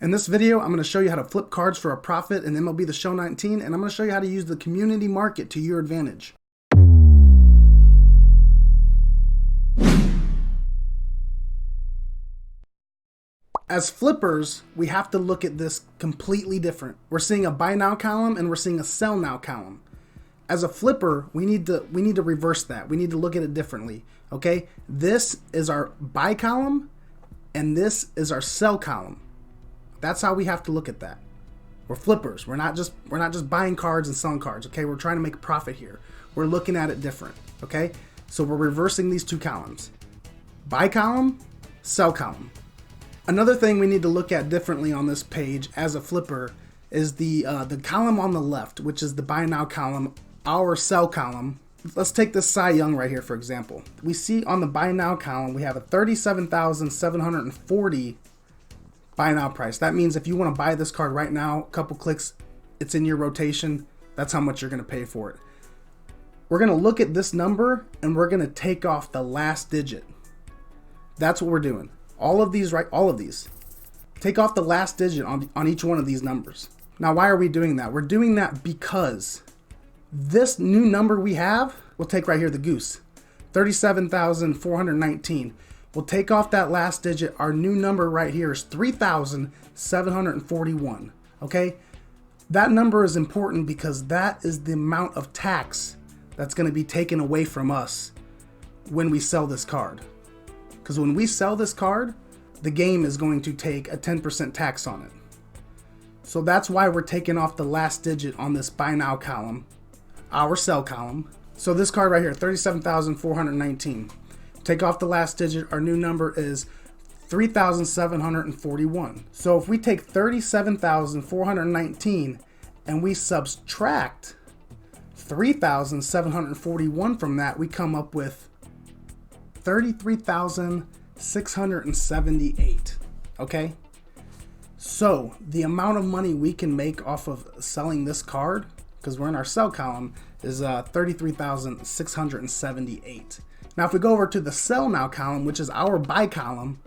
In this video, I'm going to show you how to flip cards for a profit in MLB The Show 19, and I'm going to show you how to use the community market to your advantage. As flippers, we have to look at this completely different. We're seeing a buy now column and we're seeing a sell now column. As a flipper, we need to reverse that. We need to look at it differently. Okay? This is our buy column and this is our sell column. That's how we have to look at that. We're flippers. We're not just buying cards and selling cards. Okay? We're trying to make a profit here. We're looking at it different. Okay? So we're reversing these two columns. Buy column, sell column. Another thing we need to look at differently on this page as a flipper is the column on the left, which is the buy now column, our sell column. Let's take this Cy Young right here, for example. We see on the buy now column, we have a $37,740 buy now price. That means if you want to buy this card right now, a couple clicks, it's in your rotation. That's how much you're going to pay for it. We're going to look at this number and we're going to take off the last digit. That's what we're doing. All of these, right? All of these. Take off the last digit on each one of these numbers. Now, why are we doing that? We're doing that because this new number we have, we'll take right here the goose, 37,419. We'll take off that last digit. Our new number right here is 3,741. Okay? That number is important because that is the amount of tax that's going to be taken away from us when we sell this card. Because when we sell this card, the game is going to take a 10% tax on it. So that's why we're taking off the last digit on this buy now column, our sell column. So this card right here, 37,419. Take off the last digit, our new number is 3,741. So if we take 37,419 and we subtract 3,741 from that, we come up with 33,678. Okay? So the amount of money we can make off of selling this card, because we're in our sell column, is 33,678. Now if we go over to the sell now column, which is our buy column,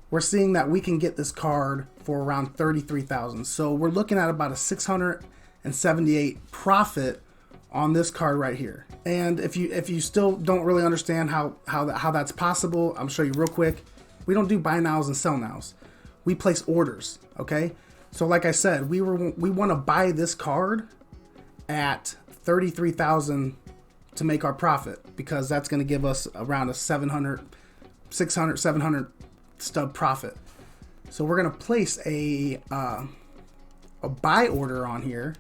we're seeing that we can get this card for around 33,000. So we're looking at about a 678 profit on this card right here. And if you still don't really understand how that's possible, I'm show you real quick. We don't do buy nows and sell nows. We place orders, okay? So like I said, we want to buy this card at 33,000 to make our profit, because that's going to give us around a 700 stub profit. So we're going to place a buy order on here.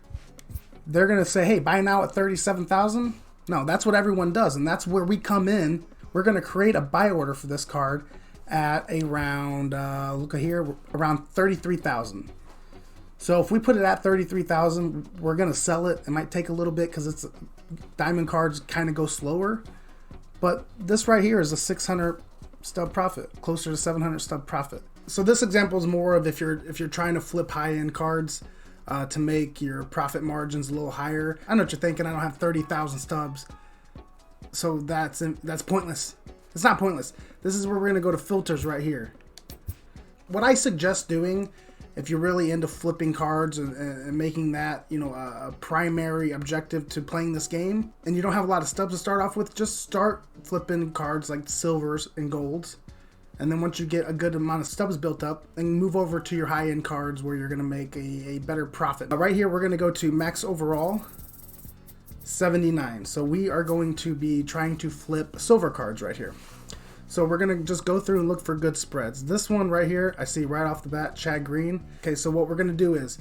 They're going to say, hey, buy now at 37,000. No, that's what everyone does. And that's where we come in. We're going to create a buy order for this card at around, look at here, around 33,000. So if we put it at 33,000, we're going to sell it. It might take a little bit because it's diamond cards kind of go slower. But this right here is a 600 stub profit, closer to 700 stub profit. So this example is more of if you're trying to flip high-end cards, to make your profit margins a little higher. I know what you're thinking. I don't have 30,000 stubs, so that's pointless. It's not pointless. This is where we're gonna go to filters right here. What I suggest doing, if you're really into flipping cards and making that, you know, a primary objective to playing this game, and you don't have a lot of stubs to start off with, just start flipping cards like silvers and golds. And then once you get a good amount of stubs built up, then move over to your high-end cards where you're going to make a better profit. Right here, we're going to go to max overall, 79. So we are going to be trying to flip silver cards right here. So we're going to just go through and look for good spreads. This one right here, I see right off the bat, Chad Green. Okay, so what we're going to do is,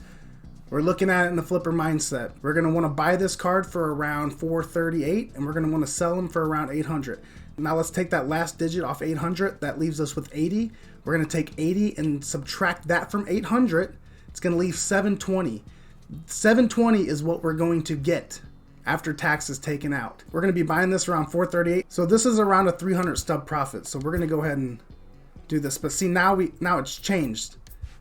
we're looking at it in the flipper mindset. We're going to want to buy this card for around 438, and we're going to want to sell them for around 800. Now let's take that last digit off 800. That leaves us with 80. We're going to take 80 and subtract that from 800. It's going to leave 720. 720 is what we're going to get after tax is taken out. We're going to be buying this around 438. So this is around a 300 stub profit. So we're going to go ahead and do this. But see, now it's changed.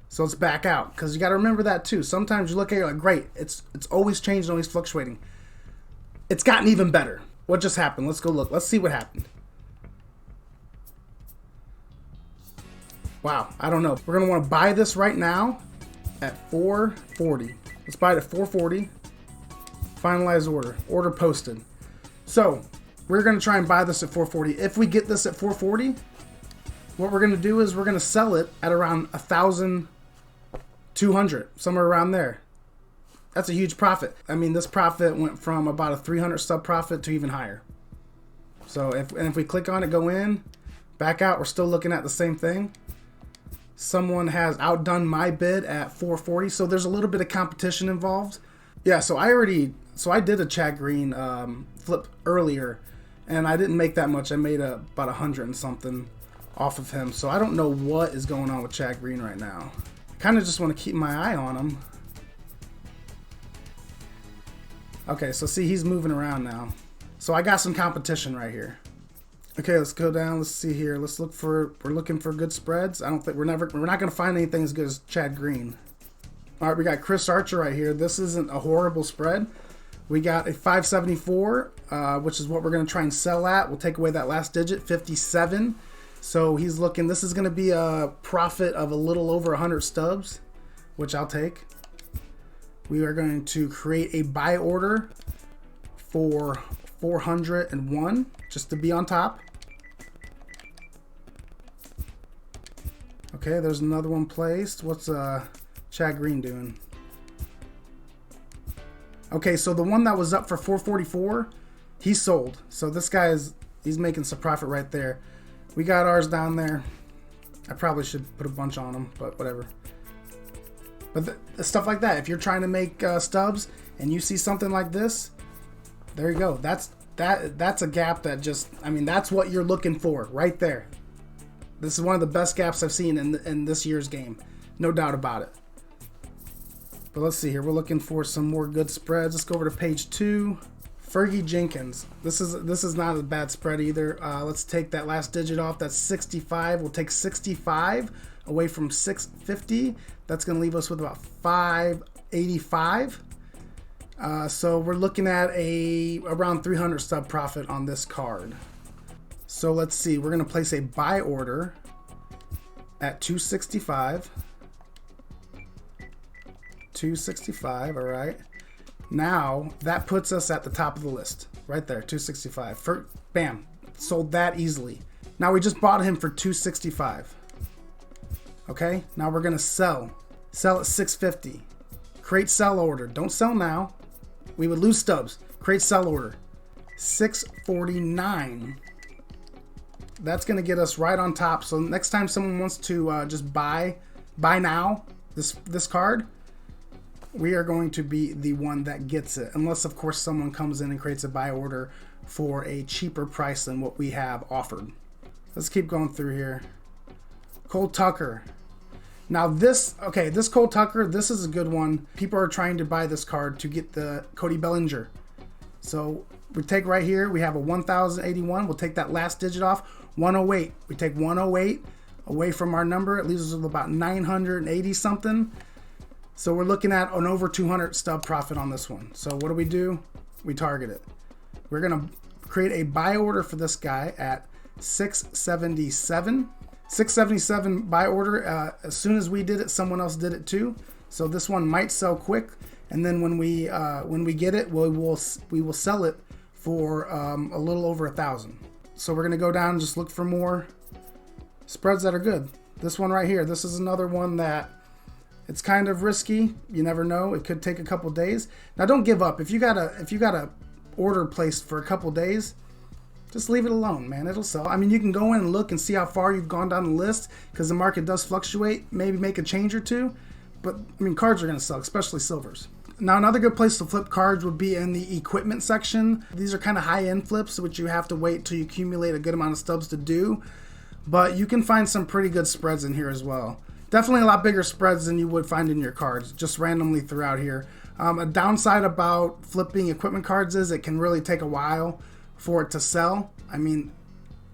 So let's back out, because you got to remember that too. Sometimes you look at it like, great, it's always changed, always fluctuating. It's gotten even better. What just happened? Let's go look. Let's see what happened. Wow, I don't know. We're gonna want to buy this right now at 440. Let's buy it at 440. Finalize order. Order posted. So we're gonna try and buy this at 440. If we get this at 440, what we're gonna do is we're gonna sell it at around 1,200, somewhere around there. That's a huge profit. I mean, this profit went from about a 300 sub profit to even higher. So if we click on it, go in, back out, we're still looking at the same thing. Someone has outdone my bid at 440, so there's a little bit of competition involved. Yeah, so I did a Chad Green flip earlier, and I didn't make that much. I made about 100 and something off of him. So I don't know what is going on with Chad Green right now. I kind of just want to keep my eye on him. Okay, so see, he's moving around now. So I got some competition right here. Okay, let's go down. Let's see here. We're looking for good spreads. I don't think we're not going to find anything as good as Chad Green. All right, we got Chris Archer right here. This isn't a horrible spread. We got a 574, which is what we're going to try and sell at. We'll take away that last digit, 57. So he's looking, this is going to be a profit of a little over 100 stubs, which I'll take. We are going to create a buy order for 401, just to be on top. Okay, there's another one placed. What's Chad Green doing? Okay, so the one that was up for 444, he sold. So this guy he's making some profit right there. We got ours down there. I probably should put a bunch on them, but whatever. But stuff like that, if you're trying to make stubs and you see something like this, there you go. That's a gap that just, I mean, that's what you're looking for right there. This is one of the best gaps I've seen in this year's game. No doubt about it. But let's see here. We're looking for some more good spreads. Let's go over to page 2. Fergie Jenkins. This is not a bad spread either. Let's take that last digit off. That's 65. We'll take 65 away from 650. That's going to leave us with about 585. So we're looking at around 300 sub profit on this card. So let's see. We're going to place a buy order at 265. 265. All right. Now that puts us at the top of the list right there. 265. Bam. Sold that easily. Now we just bought him for 265. Okay, now we're gonna sell at 650. Create sell order. Don't sell now. We would lose stubs. Create sell order. 649. That's gonna get us right on top. So next time someone wants to just buy now this card, we are going to be the one that gets it, unless of course someone comes in and creates a buy order for a cheaper price than what we have offered. Let's keep going through here. Cole Tucker. Now this Cole Tucker, this is a good one. People are trying to buy this card to get the Cody Bellinger. So we take right here, we have a 1,081. We'll take that last digit off, 108. We take 108 away from our number. It leaves us with about 980 something. So we're looking at an over 200 stub profit on this one. So what do? We target it. We're gonna create a buy order for this guy at 677. 677 buy order. As soon as we did it, someone else did it too. So this one might sell quick, and then when we get it, we will sell it for a little over 1,000. So we're gonna go down and just look for more spreads that are good. This one right here. This is another one that it's kind of risky. You never know. It could take a couple days. Now don't give up. If you got a order placed for a couple days, just leave it alone, man. It'll sell. I mean, you can go in and look and see how far you've gone down the list because the market does fluctuate. Maybe make a change or two. But, I mean, cards are going to sell, especially silvers. Now, another good place to flip cards would be in the equipment section. These are kind of high-end flips, which you have to wait till you accumulate a good amount of stubs to do. But you can find some pretty good spreads in here as well. Definitely a lot bigger spreads than you would find in your cards, just randomly throughout here. A downside about flipping equipment cards is it can really take a while for it to sell. I mean,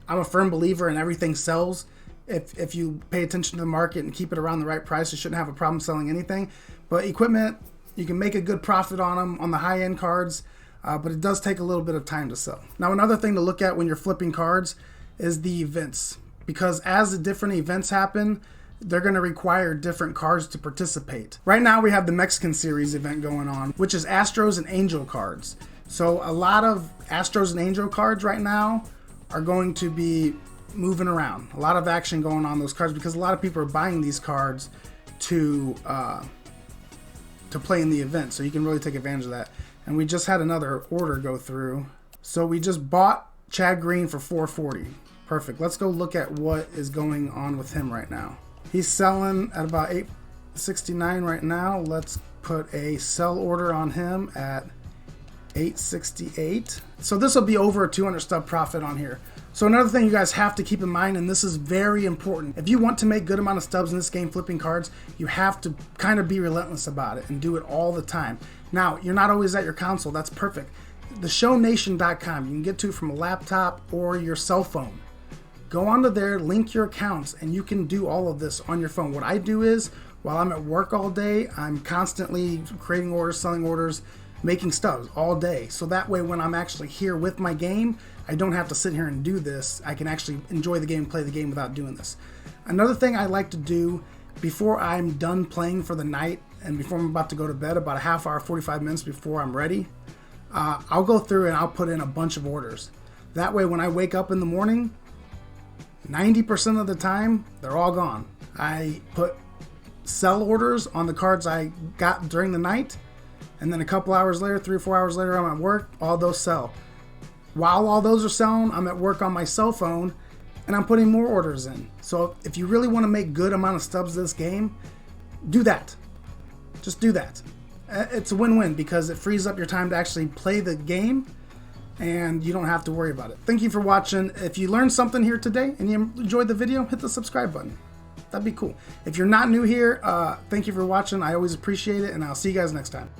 I'm a firm believer in everything sells. If you pay attention to the market and keep it around the right price, you shouldn't have a problem selling anything. But equipment, you can make a good profit on them on the high-end cards, but it does take a little bit of time to sell. Now, another thing to look at when you're flipping cards is the events, because as the different events happen, they're going to require different cards to participate. Right now we have the Mexican Series event going on, which is Astros and Angel cards. So a lot of Astros and Angel cards right now are going to be moving around. A lot of action going on those cards because a lot of people are buying these cards to play in the event. So you can really take advantage of that. And we just had another order go through. So we just bought Chad Green for $440. Perfect. Let's go look at what is going on with him right now. He's selling at about $869 right now. Let's put a sell order on him at $868. So this will be over a 200 stub profit on here. So another thing you guys have to keep in mind, and this is very important, if you want to make good amount of stubs in this game flipping cards, you have to kind of be relentless about it and do it all the time. Now, you're not always at your console. That's perfect. TheShowNation.com, you can get to it from a laptop or your cell phone. Go onto there, link your accounts, and you can do all of this on your phone. What I do is, while I'm at work all day, I'm constantly creating orders, selling orders, making stubs all day. So that way when I'm actually here with my game, I don't have to sit here and do this. I can actually enjoy the game, play the game without doing this. Another thing I like to do before I'm done playing for the night and before I'm about to go to bed, about a half hour, 45 minutes before I'm ready, I'll go through and I'll put in a bunch of orders. That way when I wake up in the morning, 90% of the time, they're all gone. I put sell orders on the cards I got during the night, and then a couple hours later, 3 or 4 hours later, I'm at work, all those sell. While all those are selling, I'm at work on my cell phone, and I'm putting more orders in. So if you really want to make good amount of stubs this game, do that. Just do that. It's a win-win because it frees up your time to actually play the game, and you don't have to worry about it. Thank you for watching. If you learned something here today and you enjoyed the video, hit the subscribe button. That'd be cool. If you're not new here, thank you for watching. I always appreciate it, and I'll see you guys next time.